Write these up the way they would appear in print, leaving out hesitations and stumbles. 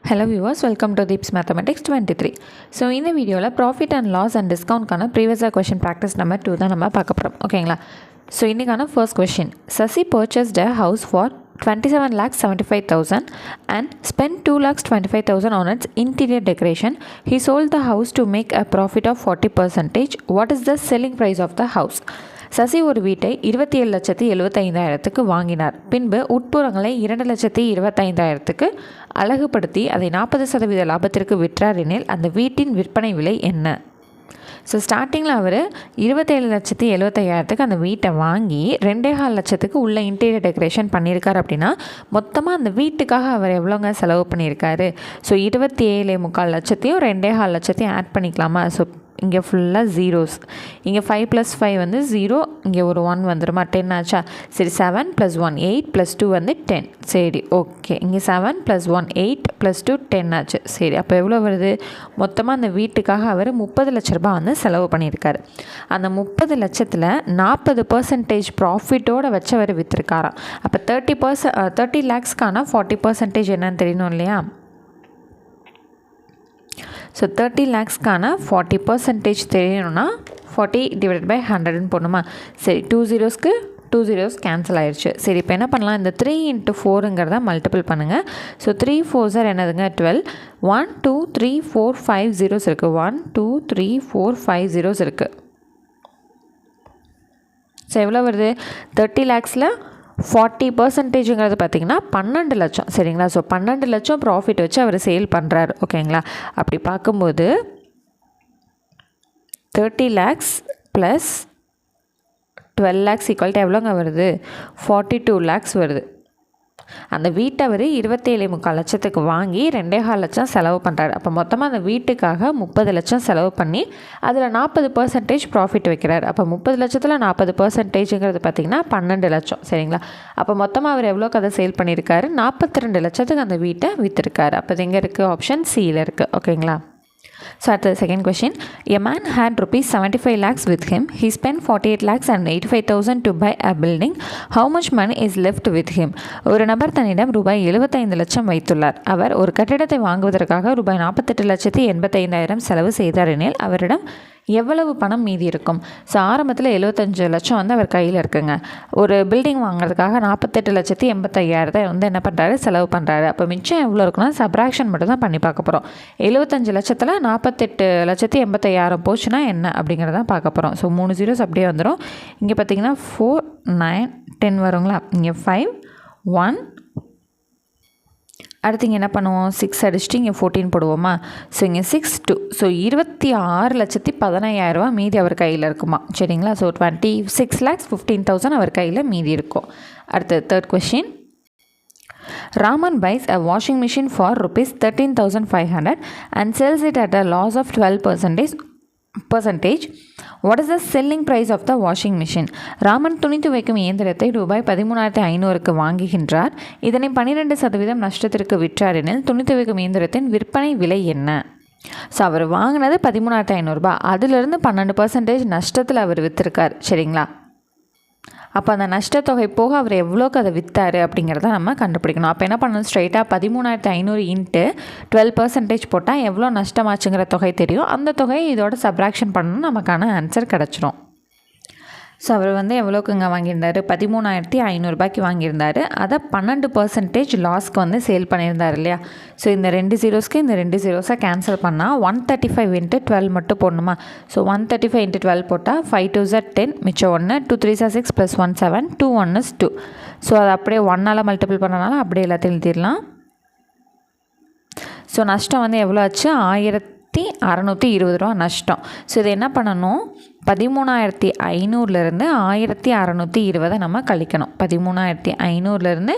Hello viewers, welcome to Deeps Mathematics 23. So in the video profit and loss and discount kana previous question practice number 2 தான் நம்ம பார்க்க போறோம். ஓகேங்களா? So இன்னைக்கான first question. Sasi purchased a house for 27,75,000 and spent 2,25,000 on its interior decoration. He sold the house to make a profit of 40%. What is the selling price of the house? Sasi ஒரு வீட்டை 27,75,000க்கு வாங்கினார். பின்பு உட்புறங்களை 2,25,000க்கு அழகுபடுத்தி அதை 40% லாபத்திற்கு விற்றார் எனில் அந்த வீட்டின் விற்பனை விலை என்ன? ஸோ ஸ்டார்டிங்கில் அவர் 27,75,000க்கு அந்த வீட்டை வாங்கி 2.25 லட்சத்துக்கு உள்ள இன்டீரியர் டெக்கரேஷன் பண்ணியிருக்கார். அப்படின்னா மொத்தமாக அந்த வீட்டுக்காக அவர் எவ்வளோங்க செலவு பண்ணியிருக்காரு? ஸோ 27.25 லட்சத்தையும் 2.25 லட்சத்தையும் ஆட் பண்ணிக்கலாமா? ஸோ இங்கே ஃபுல்லாக ஜீரோஸ், இங்கே 5 + 5 வந்து 0, இங்கே ஒரு 1 வந்துடுமா? 10 ஆச்சா? சரி, 7 + 1 8 + 2 வந்து 10. சரி, ஓகே. இங்கே 7 + 1 8 + 2 10 ஆச்சு. சரி, அப்போ எவ்வளோ வருது? மொத்தமாக அந்த வீட்டுக்காக அவர் 30 லட்ச ரூபாய் வந்து செலவு பண்ணியிருக்காரு. அந்த 30 லட்சத்தில் 40% ப்ராஃபிட்டோடு வச்சு அவர் விற்றுருக்காராம். அப்போ 30 லேக்ஸ்க்கான 40% என்னன்னு தெரியணும் இல்லையா? ஸோ 30 லேக்ஸ்க்கான 40% தெரியணும்னா 40/100ன்னு போடணுமா? சரி, 2 zeros-க்கு 2 zeros கேன்சல் ஆயிடுச்சு. சரி, இப்போ என்ன பண்ணலாம்? இந்த 3 × 4ங்கிறத மல்டிபிள் பண்ணுங்கள். ஸோ 3 4s என்னதுங்க? 12. 1 2 3 4 5 zeros இருக்குது. 1 2 3 4 5 zeros இருக்குது. ஸோ எவ்வளோ வருது? 30 லேக்ஸில் 40%ங்கிறது பார்த்திங்கன்னா 12 லட்சம். சரிங்களா? ஸோ 12 லட்சம் ப்ராஃபிட் வச்சு அவர் சேல் பண்ணுறாரு. ஓகேங்களா? அப்படி பார்க்கும்போது 30 lakhs + 12 lakhs = எவ்வளோங்க வருது? 42 lakhs வருது. அந்த வீட்டை அவர் 27.25 லட்சத்துக்கு வாங்கி 2.25 லட்சம் செலவு பண்ணுறாரு. அப்போ மொத்தமாக அந்த வீட்டுக்காக 30 லட்சம் செலவு பண்ணி அதில் 40% ப்ராஃபிட் வைக்கிறார். அப்போ 30 லட்சத்தில் 40%ங்கிறது பார்த்திங்கன்னா 12 லட்சம். சரிங்களா? அப்போ மொத்தமாக அவர் எவ்வளோக்கு அதை சேல் பண்ணியிருக்காரு? 42 லட்சத்துக்கு அந்த வீட்டை விற்றுருக்காரு. அப்போ இது எங்கே இருக்குது? ஆப்ஷன் சியில் இருக்குது. ஓகேங்களா? So at the second question, a man had rupees 75 lakhs with him. He spent 48 lakhs and 85,000 to buy a building. How much money is left with him? ஒரு நபர் தன்னிடம் ரூபாய் 75 லட்சம் வைத்துள்ளார். அவர் ஒரு கட்டிடத்தை வாங்குவதற்காக ரூபாய் 48,85,000 செலவு செய்தார் எனில் அவரிடம் எவ்வளவு பணம் மீதி இருக்கும்? ஸோ ஆரம்பத்தில் 75 லட்சம் வந்து அவர் கையில் இருக்குங்க. ஒரு பில்டிங் வாங்குறதுக்காக 48,85,000 வந்து என்ன பண்ணுறாரு? செலவு பண்ணுறாரு. அப்போ மிச்சம் எவ்வளோ இருக்குன்னா சப்ராக்ஷன் மட்டும் தான் பண்ணி பார்க்க போகிறோம். 75 லட்சத்தில் 48,85,000 போச்சுன்னா என்ன அப்படிங்கிறதான் பார்க்க போகிறோம். ஸோ 3 zeros அப்படியே வந்துடும். இங்கே பார்த்தீங்கன்னா 4 9 10 வருங்களா? இங்கே 5 1 அடுத்து இங்கே என்ன பண்ணுவோம்? 6 அடிச்சுட்டு இங்கே 14 போடுவோமா? ஸோ இங்கே 6 2. ஸோ 26,15,000 மீதி அவர் கையில் இருக்குமா? சரிங்களா? ஸோ 26,15,000 அவர் கையில் மீதி இருக்கும். அடுத்து third question. Raman buys a washing machine for rupees 13,500 and sells it at a loss of 12%. What is the selling price of the washing machine? Raman துணி துவைக்கும் இயந்திரத்தை ரூபாய் 13,500க்கு வாங்குகின்றார். இதனை 12% நஷ்டத்திற்கு விற்றார் எனில் துணி துவைக்கும் இயந்திரத்தின் விற்பனை விலை என்ன? ஸோ அவர் வாங்கினது 13,500 அதிலிருந்து 12% நஷ்டத்தில் அவர் விற்றுருக்கார். சரிங்களா? அப்போ அந்த நஷ்டத்தொகை போக அவர் எவ்வளோக்கு அதை விற்றாரு அப்படிங்கிறத நம்ம கண்டுபிடிக்கணும். அப்போ என்ன பண்ணணும்? ஸ்ட்ரைட்டாக 13,500 × 12% போட்டால் எவ்வளோ நஷ்டமாச்சுங்கிற தொகை தெரியும். அந்த தொகையை இதோட சப்ராக்ஷன் பண்ணணும், நமக்கான ஆன்சர் கிடச்சிரும். ஸோ அவர் வந்து எவ்வளோக்குங்க வாங்கியிருந்தார்? 13,500 வாங்கியிருந்தார். அதை 12% லாஸ்க்கு வந்து சேல் பண்ணியிருந்தார் இல்லையா? ஸோ இந்த 2 zeros-க்கு இந்த 2 zeros-ஐ கேன்சல் பண்ணால் 135 × 12 மட்டும் போடணுமா? ஸோ 135 × 12 போட்டால் 5 2s 10, மிச்சம் 1, 2 3s 6 + 1 7, 2 1s 2. ஸோ அதை அப்படியே 1ஆல் மல்டிபிள் பண்ணனால அப்படியே எல்லாத்தையும் எழுதிடலாம். ஸோ நஷ்டம் வந்து எவ்வளோ ஆச்சு? 1,620 ரூபா நஷ்டம். ஸோ இதை என்ன பண்ணணும்? 13,500லேருந்து 1,620 நம்ம கழிக்கணும். 13,500லேருந்து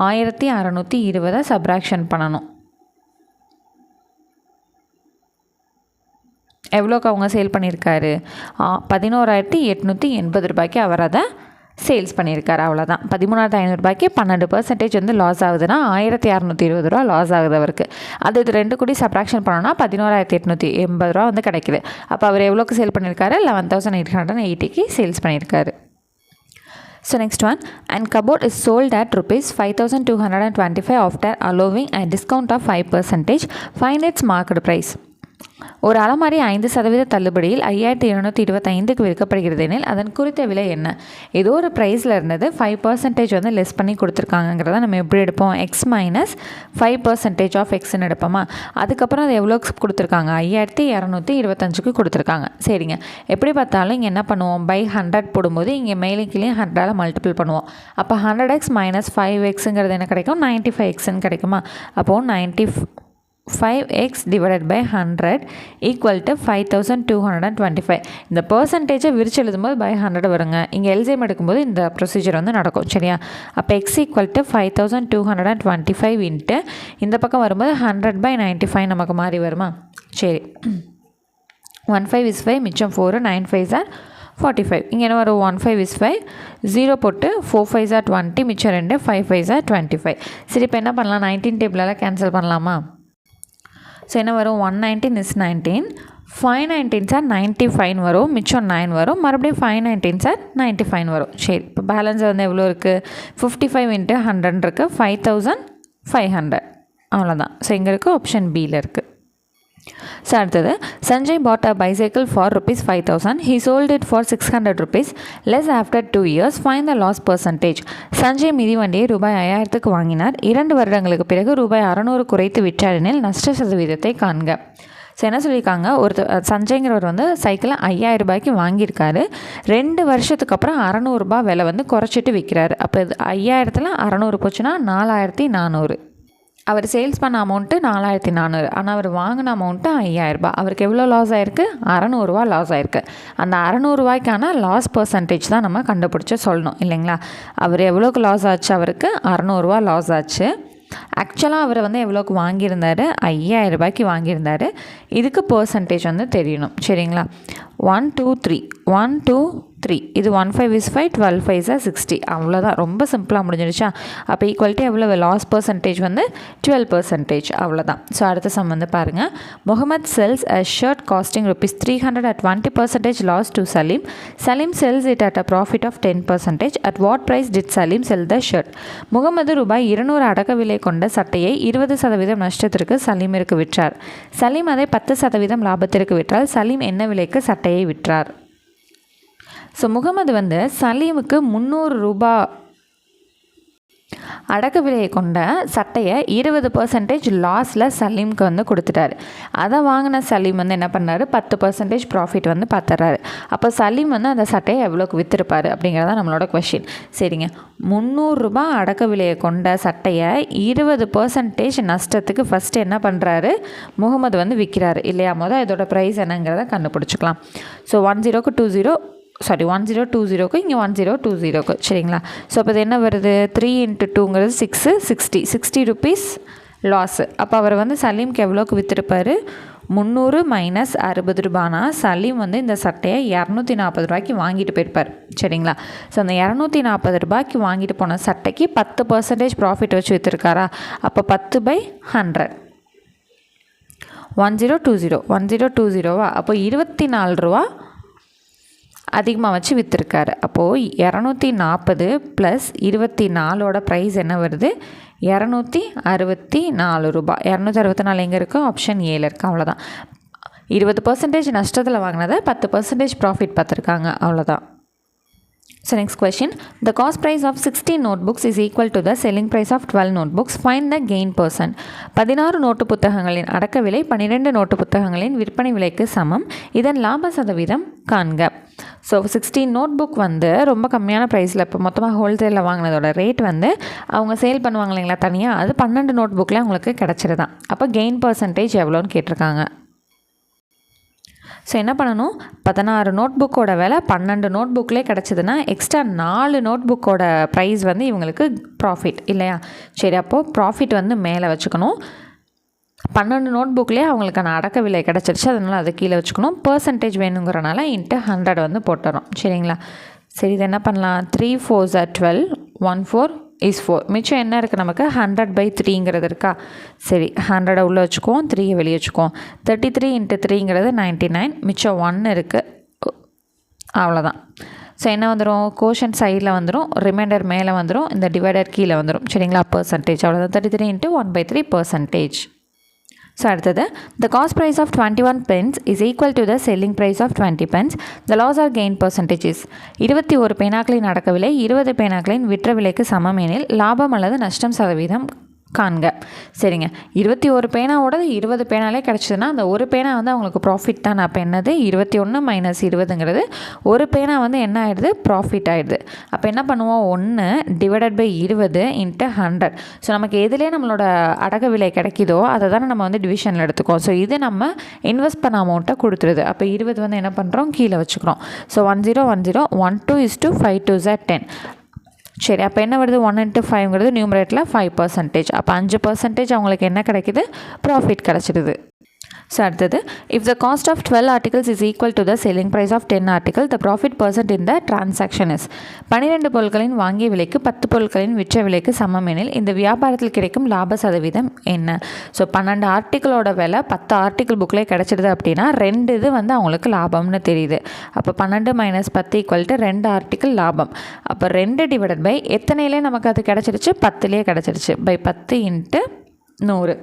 1,620 சப்ராக்ஷன் பண்ணணும். எவ்வளோக்கு அவங்க சேல் பண்ணியிருக்காரு? 11,880 அவர் அதை சேல்ஸ் பண்ணியிருக்காரு. அவ்வளோதான். 13,500 12% வந்து லாஸ் ஆகுதுன்னா 1,620 ரூபா லாஸ் ஆகுது அவருக்கு. அது இது 2 கூடி சப்ராக்ஷன் பண்ணோன்னா 11,880 ரூபா வந்து கிடைக்குது. அப்போ அவர் எவ்வளோக்கு சேல் பண்ணியிருக்காரு? 11,880க்கு சேல்ஸ் பண்ணியிருக்காரு. So next one, and cupboard is sold at rupees 5225 after allowing a discount of 5%. Find its market price. ஒரு அலமாரி 5% தள்ளுபடியில் 5725க்கு விற்கப்படுகிறது எனில் அதன் குறித்த விலை என்ன? ஏதோ ஒரு ப்ரைஸில் இருந்தது 5% வந்து லெஸ் பண்ணி கொடுத்துருக்காங்கிறத நம்ம எப்படி எடுப்போம்? எக்ஸ் மைனஸ் 5% ஆஃப் எக்ஸ்ன்னு எடுப்போமா? அதுக்கப்புறம் அது எவ்வளோ கொடுத்துருக்காங்க? 5225க்கு கொடுத்துருக்காங்க. சரிங்க, எப்படி பார்த்தாலும் இங்கே என்ன பண்ணுவோம்? பை 100 போடும்போது இங்கே மேலே கீழே 100ஆல் மல்டிபிள் பண்ணுவோம். அப்போ 100x மைனஸ் 5xங்கிறது என்ன கிடைக்கும்? 95xன்னு கிடைக்குமா? அப்போது 5x divided by 100 equal to 5225. இந்த பர்சன்டேஜை விரிச்சு எழுதும்போது by 100 வருங்க. இங்கே எல்சிஎம் எடுக்கும்போது இந்த ப்ரொசீஜர் வந்து நடக்கும். சரியா? அப்போ x equal to 5225 இன்ட்டு இந்த பக்கம் வரும்போது 100 by 95 நமக்கு மாறி வருமா? சரி, 15 is 5, மிச்சம் 4, 9 5s are 45. இங்கே என்ன வரும்? 15 is 5, 0 போட்டு 4 5s are 20, மிச்சம் 2, 5 5s are 25. சரி, இப்போ என்ன பண்ணலாம்? 19 டேபிளால் கேன்சல் பண்ணலாமா? ஸோ என்ன வரும்? 119 is 19, 5 19s are 95 வரும், மிச்சம் 9 வரும், மறுபடியும் 5 19s are 95 வரும். சரி, இப்போ பேலன்ஸ் வந்து எவ்வளோ இருக்குது? 55 into 100 இருக்குது, 5500. அவ்வளோதான். ஸோ இங்கே இருக்குது, ஆப்ஷன் பியில் இருக்குது. ஸோ அடுத்தது, Sanjay bought a bicycle for ₹5,000. He sold it for ₹600 less after 2 years. Find the loss percentage. Sanjay மிதிவண்டியை ₹5000க்கு வாங்கினார். 2 வருடங்களுக்கு பிறகு ₹600 குறைத்து விற்றாரெனில் நஷ்ட சதவீதத்தை காண்க. ஸோ என்ன சொல்லியிருக்காங்க? சஞ்சய்ங்கிறவர் வந்து சைக்கிளை ₹5000 வாங்கியிருக்காரு. 2 வருஷத்துக்கு அப்புறம் ₹600 விலை வந்து குறைச்சிட்டு விற்கிறாரு. அப்போ இது 5000ல் 600 போச்சுன்னா 4400. அவர் சேல்ஸ் பண்ண அமௌண்ட்டு 4400, ஆனால் அவர் வாங்கின அமௌண்ட்டு ₹5000. அவருக்கு எவ்வளோ லாஸ் ஆகிருக்கு? ₹600 லாஸ் ஆகிருக்கு. அந்த ₹600 லாஸ் பர்சன்டேஜ் தான் நம்ம கண்டுபிடிச்சி சொல்லணும் இல்லைங்களா? அவர் எவ்வளோக்கு லாஸ் ஆச்சு? அவருக்கு ₹600 லாஸ் ஆச்சு. ஆக்சுவலாக அவர் வந்து எவ்வளோக்கு வாங்கியிருந்தார்? ₹5000 வாங்கியிருந்தார். இதுக்கு பர்சன்டேஜ் வந்து தெரியணும். சரிங்களா? 1 2 3 1 2 3 இது 15 is 5, 12 5s are 60. அவ்வளோதான், ரொம்ப சிம்பிளாக முடிஞ்சிடுச்சா? அப்போ ஈக்குவல்ட்டி எவ்வளோ? லாஸ் பர்சன்டேஜ் வந்து 12%. அவ்வளோதான். ஸோ அடுத்த சம் வந்து பாருங்கள். Mohammed sells a shirt costing ₹300 at 20% loss to Salim. Salim sells it at a profit of 10%. At what price did Salim sell the shirt? Mohammed ₹200 அடக்க விலை கொண்ட சட்டையை 20% நஷ்டத்திற்கு சலீமிற்கு விற்றார். சலீம் அதை 10% லாபத்திற்கு விற்றால் சலீம் என்ன விலைக்கு சட்டையை விற்றார்? ஸோ முகமது வந்து சலீமுக்கு ₹300 அடக்க விலையை கொண்ட சட்டையை 20% லாஸில் சலீமுக்கு வந்து கொடுத்துட்டாரு. அதை வாங்கின சலீம் வந்து என்ன பண்ணார்? 10% ப்ராஃபிட் வந்து பார்த்துறாரு. அப்போ சலீம் வந்து அந்த சட்டையை எவ்வளோக்கு விற்றுருப்பார் அப்படிங்கிறதான் நம்மளோட கொஷின். சரிங்க, ₹300 அடக்க விலையை கொண்ட சட்டையை 20% நஷ்டத்துக்கு ஃபஸ்ட்டு என்ன பண்ணுறாரு? முகமது வந்து விற்கிறாரு இல்லையா? மொதல் இதோட ப்ரைஸ் என்னங்கிறத கண்டுபிடிச்சிக்கலாம். ஸோ 1020க்கு இங்கே 1020க்கு. சரிங்களா? ஸோ அப்போ இது என்ன வருது? 3 into 2ங்கிறது 6, 60 லாஸு. அப்போ அவர் வந்து சலீம்க்கு எவ்வளோக்கு விற்றுருப்பார்? 300 மைனஸ் ₹60. சலீம் வந்து இந்த சட்டையை ₹240 வாங்கிட்டு போயிருப்பார். சரிங்களா? ஸோ அந்த ₹240 வாங்கிட்டு போன சட்டைக்கு 10% ப்ராஃபிட் வச்சு விற்றுருக்காரா? அப்போ 10/100 1020 அப்போ ₹24 அதிகமாக வச்சு விற்றுருக்காரு. அப்போது 240 + 24ஓட ப்ரைஸ் என்ன வருது? ₹264. 264 எங்கே இருக்குது? ஆப்ஷன் ஏல இருக்குது. அவ்வளோதான். 20% நஷ்டத்தில் வாங்கினதை 10% ப்ராஃபிட் பார்த்துருக்காங்க. அவ்வளோதான். So next question, the cost price of 16 notebooks is equal to the selling price of 12 notebooks. Find the gain percent. 16 note புத்தகங்களின் அடக்க விலை 12 நோட்டு புத்தகங்களின் விற்பனை விலைக்கு சமம். இதன் லாப சதவீதம் காண்க. ஸோ 16 நோட் புக் வந்து ரொம்ப கம்மியான ப்ரைஸில் இப்போ மொத்தமாக ஹோல்சேலில் வாங்கினதோட ரேட் வந்து அவங்க சேல் பண்ணுவாங்க இல்லைங்களா தனியாக, அது 12 நோட் புக்கில் அவங்களுக்கு கிடச்சிருதான். அப்போ கெயின் பர்சன்டேஜ் எவ்வளோன்னு கேட்டிருக்காங்க. ஸோ என்ன பண்ணணும்? 16 நோட் புக்கோட விலை 12 நோட் புக்லேயே கிடச்சிதுன்னா எக்ஸ்ட்ரா 4 நோட் புக்கோட ப்ரைஸ் வந்து இவங்களுக்கு ப்ராஃபிட் இல்லையா? சரி, அப்போது ப்ராஃபிட் வந்து மேலே வச்சுக்கணும். 12 நோட் புக்லேயே அவங்களுக்கான அடக்க விலை கிடச்சிருச்சு, அதனால் அதை கீழே வச்சுக்கணும். பர்சன்டேஜ் வேணுங்கிறனால இன்ட்டு 100 வந்து போட்டுறோம். சரிங்களா? சரி, இது என்ன பண்ணலாம்? 3 4s are 12, 1 4 is 4. மிச்சம் என்ன இருக்குது நமக்கு? 100/3ங்கிறது இருக்கா? சரி, 100 உள்ளே வச்சுக்குவோம், 3 வெளியே வச்சுக்குவோம். 33 × 3ங்கிறது 99, மிச்சம் 1 இருக்குது. அவ்வளோதான். ஸோ என்ன வந்துடும், கோஷன் சைடில் வந்துடும், ரிமைண்டர் மேலே வந்துடும், இந்த டிவைடர் கீழே வந்துடும். சரிங்களா, பர்சன்டேஜ் அவ்வளோதான். 33 × 1/3%. ஸோ அடுத்தது, the cost price of 21 pence is equal to the selling price of 20 pence. The loss or gain percentage is 21 பேனாக்களின் அடக்க விலை 20 பேனாக்களின் விற்ற விலைக்கு சமம் எனில் லாபம் அல்லது நஷ்டம் சதவீதம் காண்க. சரிங்க, 21 பேனாவோட 20 பேனாலே கிடச்சிதுன்னா அந்த ஒரு பேனா வந்து அவங்களுக்கு ப்ராஃபிட் தான். அப்போ என்னது, 21 - 20ங்கிறது ஒரு பேனா வந்து என்ன ஆகிடுது, ப்ராஃபிட் ஆகிடுது. அப்போ என்ன பண்ணுவோம், 1 / 20 × 100. ஸோ நமக்கு எதுலேயே நம்மளோட அடக்க விலை கிடைக்குதோ அதை தானே நம்ம வந்து டிவிஷனில் எடுத்துக்கோம். ஸோ இது நம்ம இன்வெஸ்ட் பண்ண அமௌண்ட்டை கொடுத்துருது. அப்போ 20 வந்து என்ன பண்ணுறோம், கீழே வச்சுக்கிறோம். ஸோ 10 10 12 5 2 10. சரி, அப்போ என்ன வருது, 1 × 5ங்கிறது நியூமரேட்டில் 5%. அப்போ 5% அவங்களுக்கு என்ன கிடைக்குது, ப்ராஃபிட் கிடச்சிடுது. ஸோ அடுத்தது, if the cost of 12 articles is equal to the selling price of 10 articles, the profit percent in the transaction is 12 பொருட்களின் வாங்கிய விலைக்கு 10 பொருட்களின் விற்ற விலைக்கு சமம் எனில் இந்த வியாபாரத்தில் கிடைக்கும் லாப சதவீதம் என்ன? ஸோ 12 ஆர்டிக்கிளோட விலை 10 ஆர்டிக்கிள் புக்கில் கிடச்சிடுது அப்படின்னா 2 இது வந்து அவங்களுக்கு லாபம்னு தெரியுது. அப்போ 12 - 10 = 2 ஆர்டிக்கிள் லாபம். அப்போ 2 / எத்தனையிலே நமக்கு அது கிடச்சிருச்சு, 10லேயே கிடச்சிருச்சு. பை 10 × 100.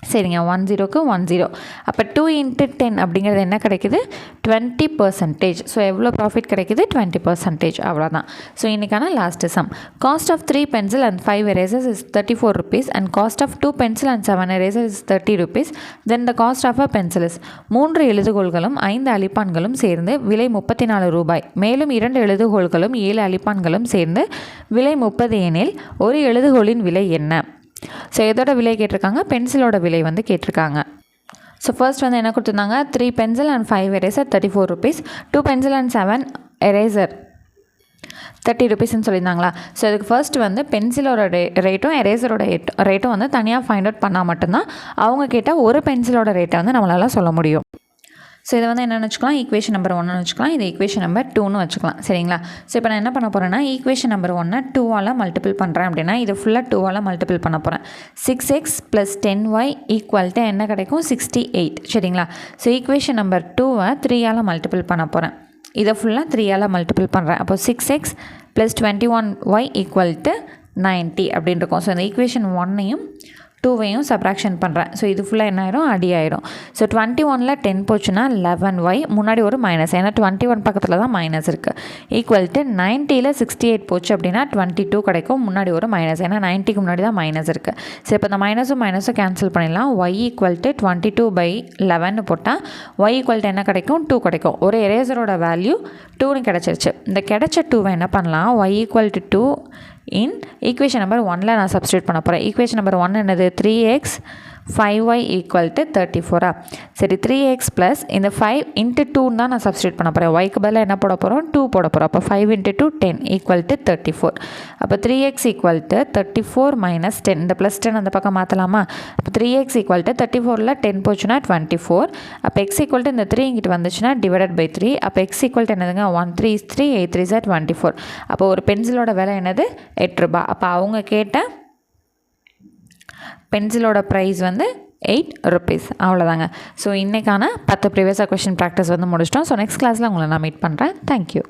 சரிங்க, 10க்கு 10. அப்போ 2 × 10 அப்படிங்கிறது என்ன கிடைக்குது, 20%. ஸோ எவ்வளோ ப்ராஃபிட் கிடைக்குது, 20%. அவ்வளோதான். ஸோ இன்றைக்கான last sum. Cost of 3 pencil and 5 erasers is 34 rupees and cost of 2 pencil and 7 erasers is 30 rupees. Then the cost of a pencil is 3 எழுதுகோள்களும் 5 அழிப்பான்களும் சேர்ந்து விலை 34 ரூபாய். மேலும் 2 எழுதுகோள்களும் 7 அழிப்பான்களும் சேர்ந்து விலை 30 எனில் ஒரு எழுதுகோளின் விலை என்ன? ஸோ எதோட விலை கேட்டிருக்காங்க, பென்சிலோட விலை வந்து கேட்டிருக்காங்க. ஸோ ஃபர்ஸ்ட் வந்து என்ன கொடுத்துருந்தாங்க, 3 pencil and 5 eraser 34 rupees, 2 pencil and 7 eraser 30 rupeesன்னு சொல்லியிருந்தாங்களா. So இதுக்கு ஃபர்ஸ்ட் வந்து பென்சிலோட ரேட்டும் எரேசரோட ரேட்டும் வந்து தனியாக ஃபைண்ட் அவுட் பண்ணால் மட்டும்தான் அவங்க கேட்டால் ஒரு பென்சிலோட ரேட்டை வந்து நம்மளால் சொல்ல முடியும். ஸோ இதை வந்து என்னென்னு வச்சுக்கலாம், ஈக்குவேஷன் நம்பர் 1ன்னு வச்சுக்கலாம், இது ஈக்குவேஷன் நம்பர் 2ன்னு வச்சுக்கலாம். சரிங்களா. ஸோ இப்போ நான் என்ன பண்ண போகிறேன்னா, ஈக்குவேஷன் நம்பர் 1 2ஆல் மல்டிபிள் பண்ணுறேன் அப்படின்னா இது ஃபுல்லாக 2ஆல் மல்டிபிள் பண்ண போகிறேன். 6x + 10y = என்ன கிடைக்கும், 68. சரிங்களா. ஸோ ஈக்குவேஷன் நம்பர் 2வை 3ஆல் மல்டிபிள் பண்ண போகிறேன். இதை ஃபுல்லாக 3ஆல் மல்டிபிள் பண்ணுறேன். அப்போ 6x + 21y = 90 அப்படின்னு இருக்கும். ஸோ இந்த ஈக்குவேஷன் 1ஐயும் 2வையும் சப்ராக்ஷன் பண்ணுறேன். ஸோ இது ஃபுல்லாக என்ன ஆயிரும், அடி ஆயிரும். ஸோ 21ல் 10 போச்சுன்னா 11y, முன்னாடி ஒரு மைனஸ், ஏன்னா 21 பக்கத்தில் தான் மைனஸ் இருக்குது. = 90ல் 68 போச்சு அப்படின்னா 22 கிடைக்கும், முன்னாடி ஒரு மைனஸ், ஏன்னா 90க்கு முன்னாடி தான் மைனஸ் இருக்குது. ஸோ இப்போ இந்த மைனஸும் கேன்சல் பண்ணிடலாம். y = 22/11 போட்டால் y = என்ன கிடைக்கும், 2 கிடைக்கும். ஒரு எரேசரோட வேல்யூ 2ன்னு கிடச்சிருச்சு. இந்த கிடைச்ச 2வை என்ன பண்ணலாம், y = 2 in ஈக்குவேஷன் நம்பர் 1ல் நான் சப்ஸ்டியூட் பண்ண போகிறேன். ஈக்குவேஷன் நம்பர் 1 என்னது, 3x 5y = 34. சரி, 3x + இந்த 5 × 2 தான் நான் சப்ஸ்டியூட் பண்ண போகிறேன். yக்கு பதிலாக என்ன போட போகிறோம், 2 போட போகிறோம். அப்போ 5 × 2 10 = 34. அப்போ 3x = 34 - 10. இந்த +10 அந்த பக்கம் மாற்றலாமா. அப்போ 3x = 34ல் 10 போச்சுன்னா 24. அப்போ x = இந்த 3 இங்கிட்டு வந்துச்சுன்னா /3. அப்போ x = என்னதுங்க, 1 3 is 3 8 3 is 24. அப்போ ஒரு பென்சிலோட விலை என்னது, 8 ரூபாய். அப்போ அவங்க கேட்ட பென்சிலோட ப்ரைஸ் வந்து 8 rupees. அவ்வளோதாங்க. ஸோ இன்றைக்கான 10 ப்ரீவியஸ் கொஷின் ப்ராக்டிஸ் வந்து முடிச்சிட்டோம். ஸோ நெக்ஸ்ட் கிளாஸில் உங்களை நான் மீட் பண்ணுறேன். தேங்க்யூ.